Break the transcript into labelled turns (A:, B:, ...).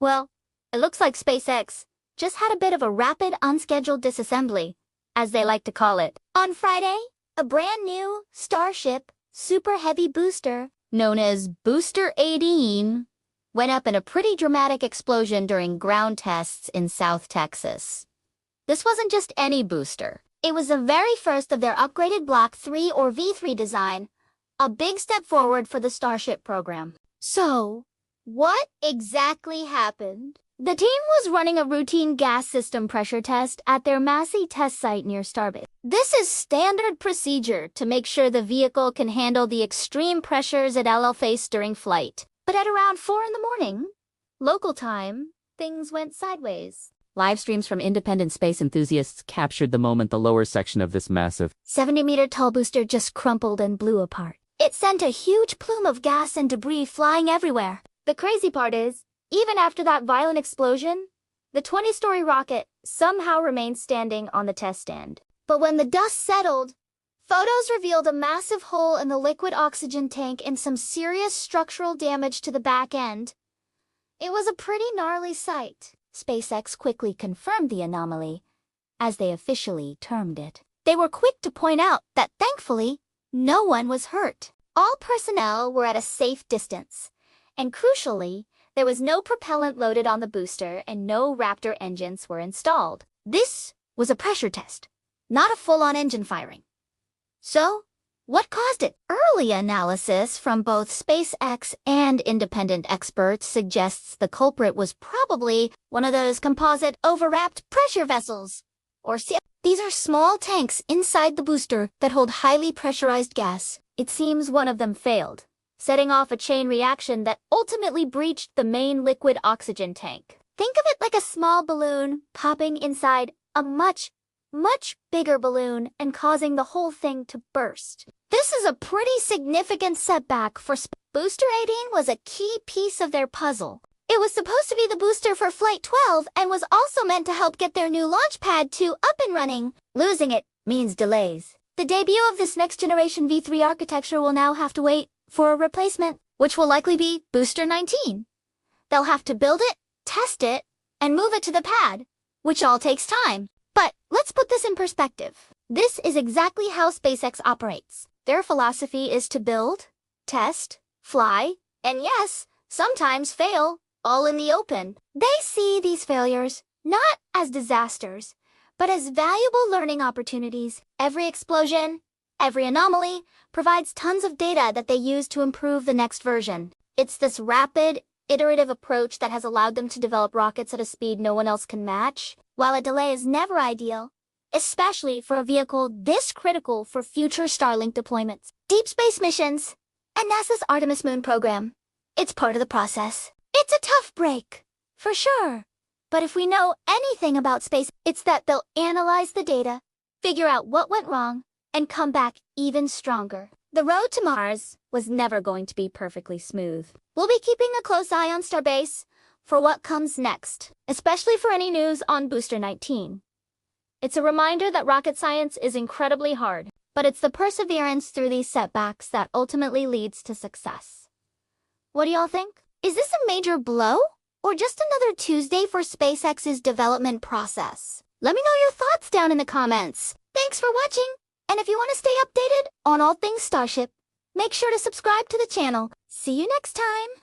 A: Well, it looks like SpaceX just had a bit of a rapid unscheduled disassembly, as they like to call it. On Friday, a brand new Starship Super Heavy Booster, known as Booster 18, went up in a pretty dramatic explosion during ground tests in South Texas. This wasn't just any booster. It was the very first of their upgraded Block 3 or V3 design, a big step forward for the Starship program. So, what exactly happened? The team was running a routine gas system pressure test at their Massey test site near Starbase. This is standard procedure to make sure the vehicle can handle the extreme pressures it'll face during flight. But at around 4 in the morning, local time, things went sideways.
B: Live streams from independent space enthusiasts captured the moment the lower section of this massive
A: 70-meter-tall booster just crumpled and blew apart. It sent a huge plume of gas and debris flying everywhere. The crazy part is, even after that violent explosion, the 20-story rocket somehow remained standing on the test stand. But when the dust settled, photos revealed a massive hole in the liquid oxygen tank and some serious structural damage to the back end. It was a pretty gnarly sight. SpaceX quickly confirmed the anomaly, as they officially termed it. They were quick to point out that, thankfully, no one was hurt. All personnel were at a safe distance, and crucially, there was no propellant loaded on the booster and no Raptor engines were installed. This was a pressure test, not a full-on engine firing. So, what caused it? Early analysis from both SpaceX and independent experts suggests the culprit was probably one of those composite overwrapped pressure vessels, or These are small tanks inside the booster that hold highly pressurized gas. It seems one of them failed, setting off a chain reaction that ultimately breached the main liquid oxygen tank. Think of it like a small balloon popping inside a much bigger balloon and causing the whole thing to burst. This is a pretty significant setback for Booster 18 was a key piece of their puzzle. It was supposed to be the booster for Flight 12 and was also meant to help get their new launch pad 2 up and running. Losing it means delays. The debut of this next-generation V3 architecture will now have to wait for a replacement, which will likely be Booster 19. They'll have to build it, test it, and move it to the pad, which all takes time. But let's put this in perspective. This is exactly how SpaceX operates. Their philosophy is to build, test, fly, and yes, sometimes fail, all in the open. They see these failures not as disasters, but as valuable learning opportunities. Every explosion, every anomaly, provides tons of data that they use to improve the next version. It's this rapid, iterative approach that has allowed them to develop rockets at a speed no one else can match. While a delay is never ideal, especially for a vehicle this critical for future Starlink deployments, deep space missions, and NASA's Artemis Moon program, it's part of the process. It's a tough break, for sure. But if we know anything about space, it's that they'll analyze the data, figure out what went wrong, and come back even stronger. The road to Mars was never going to be perfectly smooth. We'll be keeping a close eye on Starbase for what comes next, especially for any news on Booster 19. It's a reminder that rocket science is incredibly hard, but it's the perseverance through these setbacks that ultimately leads to success. What do y'all think? Is this a major blow, or just another Tuesday for SpaceX's development process? Let me know your thoughts down in the comments. Thanks for watching, and if you want to stay updated on all things Starship, make sure to subscribe to the channel. See you next time!